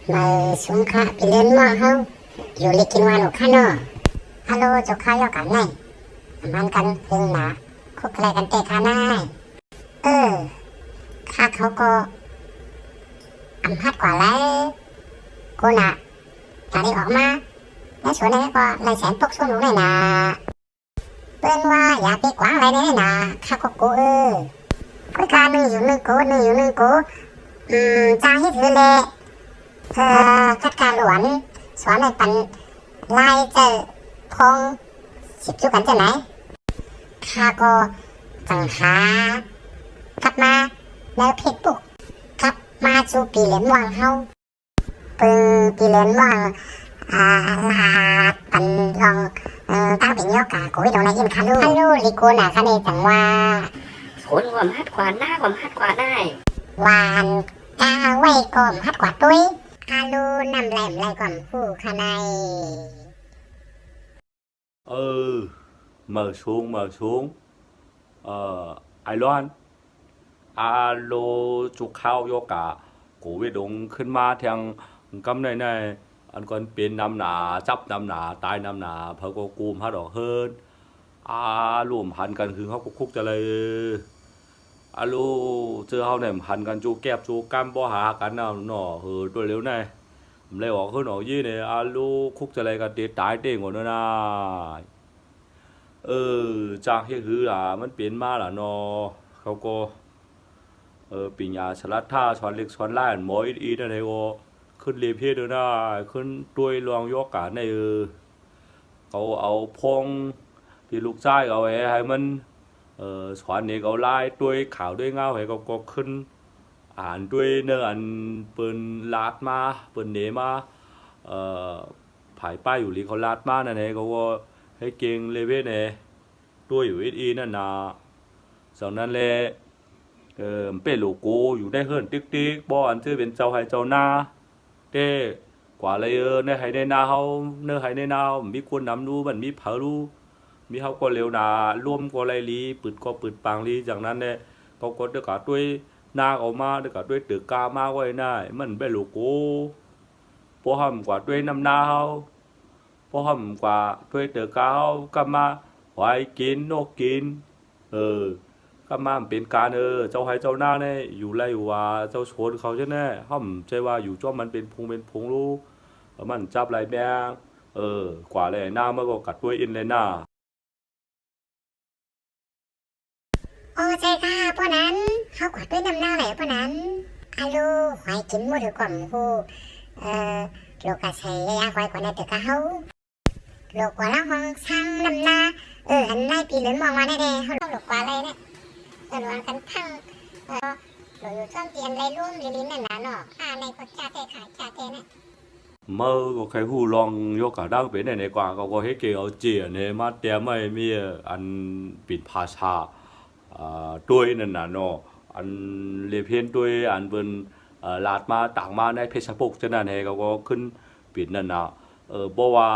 mà xuống khá bị lên mò không dù lịch kinh hoa nổ khá nọ alo cho khá yo cả nàyมันกันพึ่งนะคุกอะไรกันเตะขาหน้าข้าเขาก็อำพัดกว่าแล้วกูน่ะจะได้ออกมาแล้วส่วนนี้ก็เลยแสนปกสู้หนูเลยนะเปิ้นว่าอย่าไปกวางอะไรเลยนะข้าก็กูคุยการหนึ่งอยู่หนึ่งกูจ้าให้ถือเลยคัดการหลวนสอนในปันไล่เจอพงสิบจุกันจะไหนข้าก็จังหากลับมาแล้วเพชรปุกกลับมาจูปีเหรียญวางเฮาปึงปีเหรียญวางลาปันลองตั้งเป็นยอกากูไปตรงไหนยินคันลูลิกูน่ะคันนี้จังว่าผลความฮัดกว่าหน้าความฮัดกว่าได้วานกาไว้ก่อมฮัดกว่าตุ้ยอาลูนำแหลมไรก่อมผู้ขนายmở xuống Đài Loan alo chúc khao vô cả cổ về đúngขึ้นมาทางกำในอันก่อนเป็นนำหนาจับนำหนาตายนำหนาเพอก็กูมฮัดออกเฮิร์นรวมพันกันคือเขาคุกจะเลยเจอเขาเนี่ยพันกันจูแก็บจูกั้มบ่หากันน่ะหน่อตัวเร็วnàyเลยออกขึ้นออกยี่เนี่ยคุกจะอะไรกันตีตายเต้งหมดเลยนะจากที่คือมันเปลี่ยนมาล่ะเนาะเขาก็ปีญาฉลัดท่าช้อนเล็กช้อนล่างหมออีนั่นเองก็ขึ้นเรียเพศด้วยนะขึ้นด้วยรองยกการในเขาเอาพงที่ลูกชายเอาไว้ให้มันช้อนนี้เขาไล่ด้วยข่าวด้วยเงาให้เขาก็ขึ้นอ่านด้วยเนื้ออันเปินลาดมาเปินเนมาผายป้ายอยู่หรือเขาลาดมานั่นเองเขาก็ให้เก่งเลเวลเนี่ยตัวอยู่นั่นนะจากนั้นเลยเป็นลูกกูอยู่ได้เฮิร์นติ๊กบ่อันชื่อเป็นเจ้าให้เจ้าหน้าเต้กว่าเลยในให้ในนาเขาเนื้อให้ในนามีคนนำรู้มันมีเผารู้มีเขาก็เร็วนาร่วมก็ไรลีปืดก็ปืดปางลีจากนั้นเนี่ยเขาก็เดือดด้วยนาออกมาเดือดด้วยตึกกามาไว้ได้มันเป็นลูกกูพอทำกว่าด้วยน้ำนาเขาพอทำกว่าด้วยตึกกาเขาก็มาไว้กินนกกินก็มาเป็นการเจ้าให้เจ้าหน้าเนี่ยอยู่ไรอยู่ว่าเจ้าชนเขาใช่ไหมห้อมใจว่าอยู่จ้อมันเป็นพงรู้มันจับไรแบงกว่าเลยหน้ามันก็กัดด้วยอินเลยหน้าใจค่ะพวกนั้นเขากวาดด้วยน้ำหน้าไหนพวกนั้นหอยกินหมดก่อนผู้โลกาใช้ยาหอยกว่าในตึกเขาโลกกว่าละห้องช่างน้ำหน้าอันได้ปีเหลืองมองมาได้เขาโลกกว่าอะไรเนี่ยรวมกันทั้งเราอยู่ช่วงเตียนไรร่วมลิ้นนั่นนะเนาะในก็จ่าเตะขายจ่าเตะเนี่ยเมื่อก็ใครหูลองยกกระดังเป็นในกว่าก็ให้เกี่ยวเจี๋ยเนี่ยมาแต่ไม่มีอันปิดภาษาด้วยนั่นน่ะเนาะอันเรียเพียนด้วยอันเป็นลาดมาต่างมาในเพชรบุกฉะนั้นเขาก็ขึ้นปิดนั่นน่ะเพราะว่า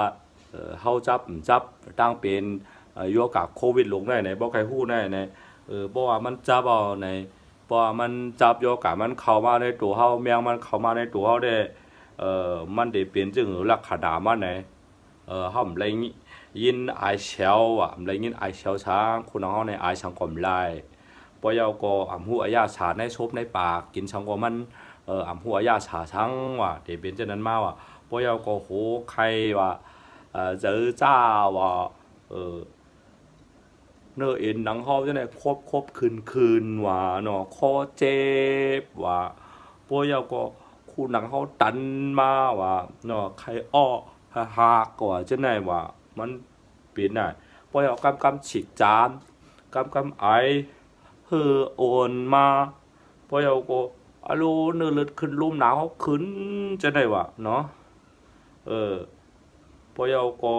เขาจับตั้งเป็นยกกับโควิดลงได้ในบ่ใครหู้ได้ในเพราะว่ามันจับเอาในเพราะว่ามันจับโยกะมันเข้ามาในตัวเฮาแมงมันเข้ามาในตัวเฮาได้มันได้เปลี่ยนจึงลักษณะมันไหนเฮาไม่ยินไอเชียวไม่ยินไอเชียวช้างคุณเฮาในไอช้างก่อมไล่ปอยาวก็อำหัวยาชาในซบในปากกินช้างก็มันอำหัวยาชาช้างว่าได้เป็นจังนั้นมาว่าปอยาวก็โหใครว่าเจอจ้าว่าเนื้อเอ็นหนังเขาจะเนี่ยครบคืนว่าเนาะคอเจ็บว่าพวกเราก็คู่หนังเขาตันมาว่าเนาะใครอ้อหักกว่าจะไหนว่ามันเปลี่ยนได้พวกเรากำฉีกจานกำไอโอนมาพวกเราก็เนื้อเลือดขึ้นลุ่มหนาวเขาขึ้นจะไหนว่าเนาะพวกเราก็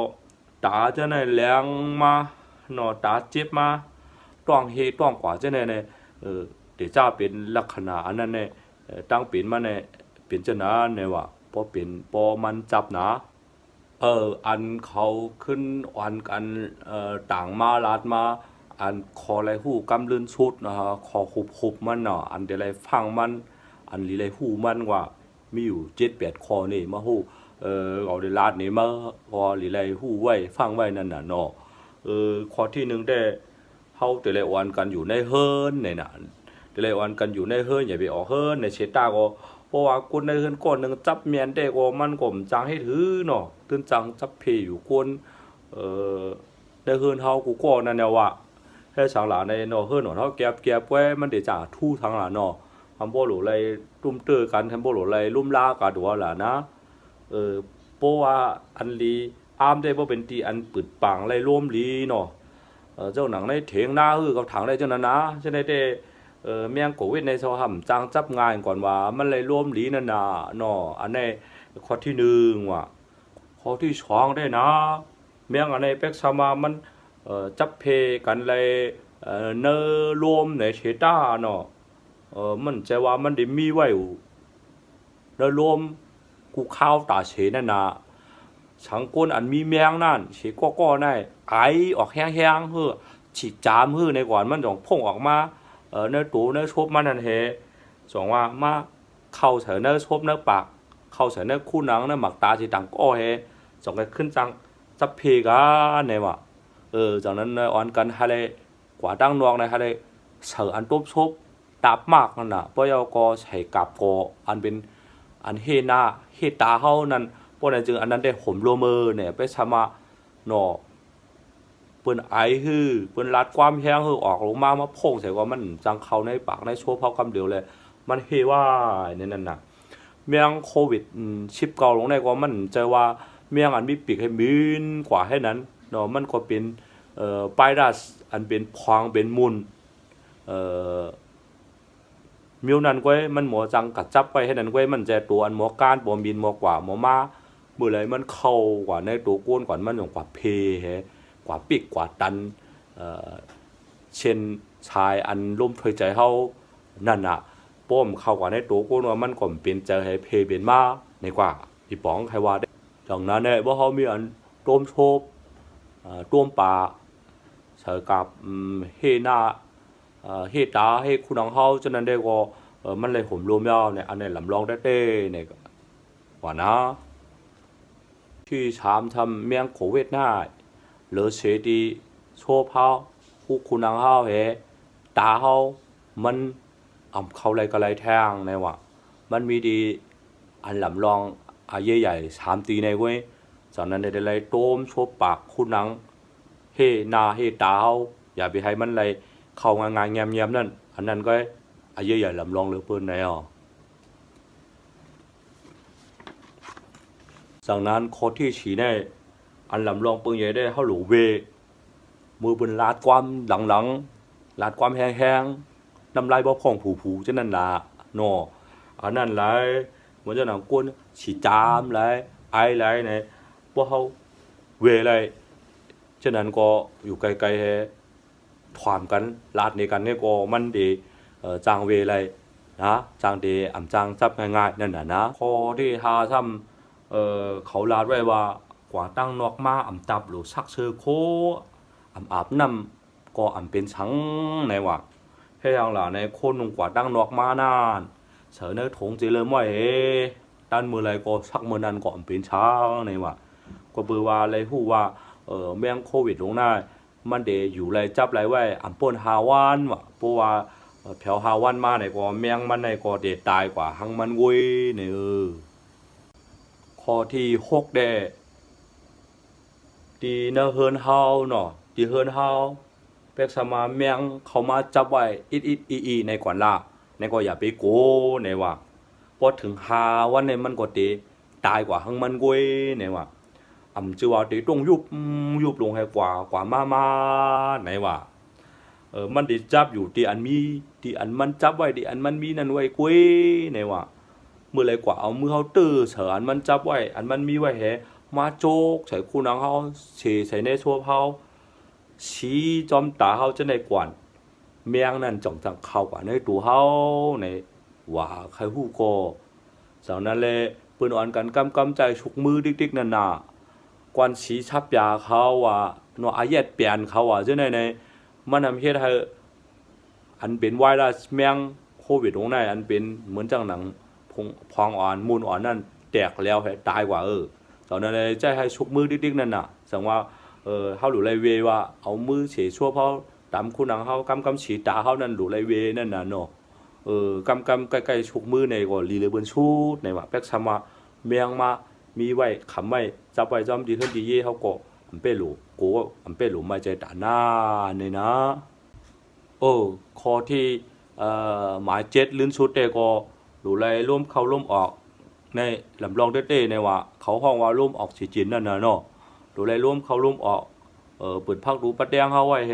ตาจะไหนแรงมาเนาะตาเจ็บมาต้องกว่าจะเนี่ยเดี๋ยวจะเป็นลักษณะอันนั้นเนี่ยตั้งเป็นมาเนี่ยเป็นจะนะเนี่ยว่าพอเป็นพอมันจับนะอันเขาขึ้นอันกันต่างมาลาดมาอันคอไรหูกำลื่นชุดนะฮะคอหุบมันเนาะอันเดี๋ยวไรฟังมันอันลีไรหูมันว่า มีอยู่7-8ข้อนี่มาฮู้เอาได้ลาดนี่มาพอหรือไรฮู้ไว้ฟังไว้นั่นน่ะเนาะข้อที่1ได้เฮาแต่ละวันกันอยู่ในเฮิรนนี่น่ะแต่ละวันกันอยู่ในเฮิรนอย่าไปออกเฮิรนในเชตาก็เพราะว่าคนในเฮิรนก้อนนึงจับเมียนได้ก็มันก็จังให้ถือเนาะตื่นจังจับเพอยู่คนในเฮิรนเฮากูก็นั่นแหละว่าให้สังหลาในเนาะเฮิรนของเฮาแก็บไว้มันได้จ่าทู่ทางหลาเนาะทำบ่หลูไรตุ้มเตื้อกันทำบ่หลูไรลุ่มลากะดัวล่ะนะเพราะว่าอันลีอามได้บ่เป็นตีอันปึดปังไรร่วมลีเนาะเจ้าหนังในเถียงหน้าคือกับถังได้เจ้านั้นนะฉะนั้นได้เมียงโควิดในซอห่ำจางจับงานก่อนว่ามันเลยร่วมลีนั่นน่ะเนาะอันนี้ข้อที่1ว่ะข้อที่2ได้นะเมียงอันนี้เป็กซามามันจับเพกันเลยเนอรวมในเชตาเนาะมันจะว่ามันได้มีไว้เนอรวมกูข้าวตาเฉนั่นน่ะสังกนอันมีแมงนั่นเฉก็ได้ไอออกแห้งๆเฮ้อฉีดจามเฮ้อในก่อนมันต้องพ่งออกมาในตู้ในชบมันนั่นเฮสองว่ามาเข้าเฉยในชบในปากเข้าเฉยในคู่หนังในหมักตาสีดังก็เฮสองก็ขึ้นจังจับเพกันในว่าจากนั้นในอ่อนกันให้เลยกว่าดังนวงในให้เลยเฉยอันตุ๊บชบตับมากนั่นน่ะเพราะเราก็ใช้กับก็อันเป็นอันเฮนาเฮตาเฮานั่นเพราะนั่นจึงอันนั้นได้ห่มโลเมอร์เนี่ยไปสมาเนาะเปิ้นไอฮือเปิ้นลัดความแห้งฮือออกลงมาโพ่งใส่ว่ามันจังเข้าในปากในโชว์เผาคำเดียวเลยมันเฮว่าเนี่ยนั่นน่ะเมียงโควิด19ลงในก็มันเจอว่าเมียงอันมีปีกให้มีนกว่าให้นั้นเนาะมันก็เป็นไวรัสอันเป็นพองเป็นมุนมิวนั้นก็มันหมอจังกัดจับไปให้นั้นก็มันจะตัวอันหมอการบ่บินหมอกว่าหมอมาเมื่อไรมันเข้ากว่าในตัวก้นก่อนมันอย่างกว่าเพฮกว่าปิกกว่าตันเช่นชายอันร่มถอยใจเฮานั่นน่ะป้อมเข้ากว่าในตัวก้นว่ามันก็เป็นเจอให้เพเป็นมาในกว่าพี่ป๋องใครว่าได้ดังนั้นเนี่ยว่าเฮามีอันต้มโชบต้มปลาใส่กับเฮนาเฮตาเฮคุณน้องเฮาฉะนั้นได้ก็มันเลยห่มรวมยาวเนี่ยอันนี้ลำลองได้เนี่ยว่านะที่ชามทำเมียงโควิดหน้าเหลือเสียดีโชว์เฮาคุณน้องเฮาเฮตาเฮามันเข้าไรก็ไรแทงในว่ามันมีดีอันลำลองอาเย่ใหญ่3ตีในเว้ยจากนั้นได้เลยต้มโชว์ปากคุณน้องเฮนาเฮตาเฮาอย่าไปให้มันเลยเข้างานแง้มๆนั่นอันนั้นก็อายุใหญ่ลำลองเหลือเปิ้นในจากนั้นโคที่ฉีในอันลำลองเปิ้นใหญ่ได้เฮาหลูเวมือเปิ้นลาดความหลังลาดความแห้งๆน้ำลายบ่พองผูๆจังนั้นล่ะเนาะอันนั้นหลายเหมือนจะหนังก้นฉีจามหลายไอหลายในบ่เฮาเวเลยฉะนั้นก็อยู่ไกลๆแฮถามกันลาดในกันเนี่ยก็มันดีจางเวเลยนะจางดีจางจับง่ายๆนั่นน่ะนะข้อที่5ซ้ำเขาลาดไว้ว่ากว่าตั้งนอกมาตับหรือซักเชือโคอาบน้ำก็เป็นชังในว่าให้ทางหลานในคนกว่าตั้งนอกมานานเสือในถงจีเลยไม่ด้านมือไรก็ซักมือนั้นก็เป็นช้างในว่าก็เบื่อว่าอะไรพูดว่าแมงโควิดลงหน้ามันเดอยู่ไรจับไรไว้ป่น5 วันว่ะเพราะว่าแถว5 วันมาในก็แมงมันในก็เดตายกว่าหังมันงุยเนี่ยข้อที่6ได้ที่เนเฮิรนเฮาเนาะที่เฮิรนเฮาเป็กสมาแมงเขามาจับไว้อีในก่อนล่ะในก็อย่าไปโกในว่าพอถึง5 วันในมันก็เดตายกว่าหังมันงุยในว่าจือว่าตีตรงยุบลงให้กว่ามาไหนว่ามันได้จับอยู่ที่อันมีที่อันมันจับไว้ที่อันมันมีนั่นไว้กุ้ยไหนว่าเมื่อไรกว่าเอามือเฮาตื้อเฉอันมันจับไว้อันมันมีไว้แฮมาโจกใส่คู่นังเฮาเฉใส่ในชัวเฮาชี้จอมตาเฮาจะได้กวนเมียงนั่นจ่องจังเข้ากว่าในตัวเฮาในว่าใครฮู้ก็จากนั้นแหละเปิ้นอ่อนกันกำใจฉุกมือดิกๆนั่นน่ะกวนสีชับยาเขาว่าเนาะอาเย็ดเปลี่ยนเขาว่าจังได๋ในมันทำเฮ็ดให้อันเป็นไวรัสแมงโควิดลงในอันเป็นเหมือนจังหนังพ พองอ่อนมูลอ่อนนั่นแตกแล้วให้ตายกว่าตอนนั้นเลยใจให้ชุกมือดิ๊กๆนั่นน่ะสังว่าเขาหลุไรเวว่าเอามือเฉยชั่วเขาตามคุณนังเขากำฉีดตาเขานั่นหลุไรเวนั่นน่ะเนาะกำใกล้ๆชุกมือในก็ลีเลยเบิ้นชูดในว่าแป๊กซ้ำว่าเมียงมามีไว้ขำไว้จับไว้จอมดีขึ้นดีเย่เขาก็อันเป้หลูกูอันเป้หลูไม่ใจตาหน้าเนี่ยนะคอที่หมายเจ็ดลื่นชุดเตก็หลูไรร่วมเข้าร่วมออกในลำลองเต้ๆในว่าเขาห้องว่าร่วมออกฉีจินนั่นน่ะเนาะหลูไรร่วมเข้าร่วมออกเปิดพักดูปัดแดงเขาไว้เฮ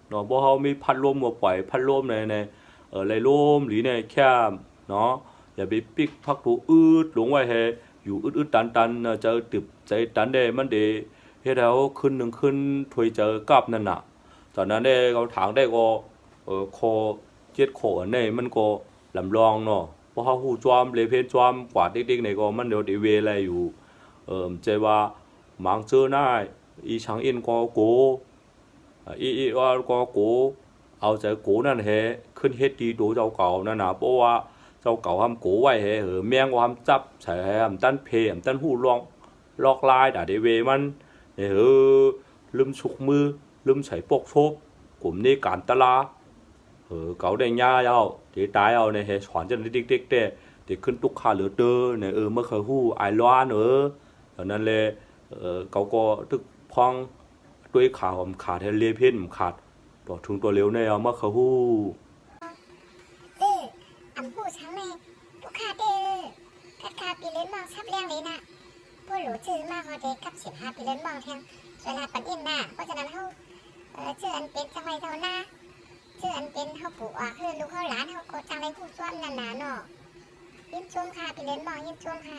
เนาะบ่เขามีพัดลมมาปล่อยพัดลมในไรลมหรือในแคบเนาะอย่าไปปิกพักดูอืดหลงไว้เฮอยู่อึดๆตันๆเจอตึบใจตันเดมันเดเฮ็ดแล้วขึ้นหนึ่งขึ้นถวยเจอกับนั่นน่ะตอนนั้นเด้เขาถางได้ก็โคเจ็ดโคในมันก็ลำลองเนาะเพราะเขาหูจอมเลเพนจอมกว่าเด็กๆในก็มันเดี๋ยวดีเวอะไรอยู่ใจว่าหมังเจอหน้าอีช่างอินก็โกอีว่าก็โกเอาใจโกนั่นเฮขึ้นเฮ็ดดีดูเจ้าเก่านั่นน่ะเพราะว่าเจ้าเก่าทำโกไว้เฮแมงว่าทำจับใส่ให้ทำตั้นเพทำตั้นหูลองลอกลายด่าดีเวมันลืมฉุกมือลืมใส่ปกโชบกลุ่มนี้การตลาเก่าได้ย่าเอาที่ตายเอาในเฮสอนจนเด็กๆแต่ขึ้นตุกขาเหลือเตอในเมื่อเคยหู้ไอร้อนตอนนั้นเลยเขาก็ตึกพองด้วยข่าวขาดให้เลียเพ่นขาดต่อถึงตัวเร็วในเอาเมื่อเคยหู้อันผู้ช้างในลูกค้าเด้กัดคาปีเล่นมองชับเลี้ยงเลยนะผู้หลูชื่อมากเขาเด็กกับ15ปีเล่นมองแทงเวลาปันอินน่ะเพราะฉะนั้นเขาชื่ออันเป็นจังไว้เท่าหน้าชื่ออันเป็นเขาปลูกคือลูกเขาหลานเขาก็จังไรผู้ช่วมนานๆเนาะยิ้มชมค่ะปีเล่นมองยิ้มชมค่ะ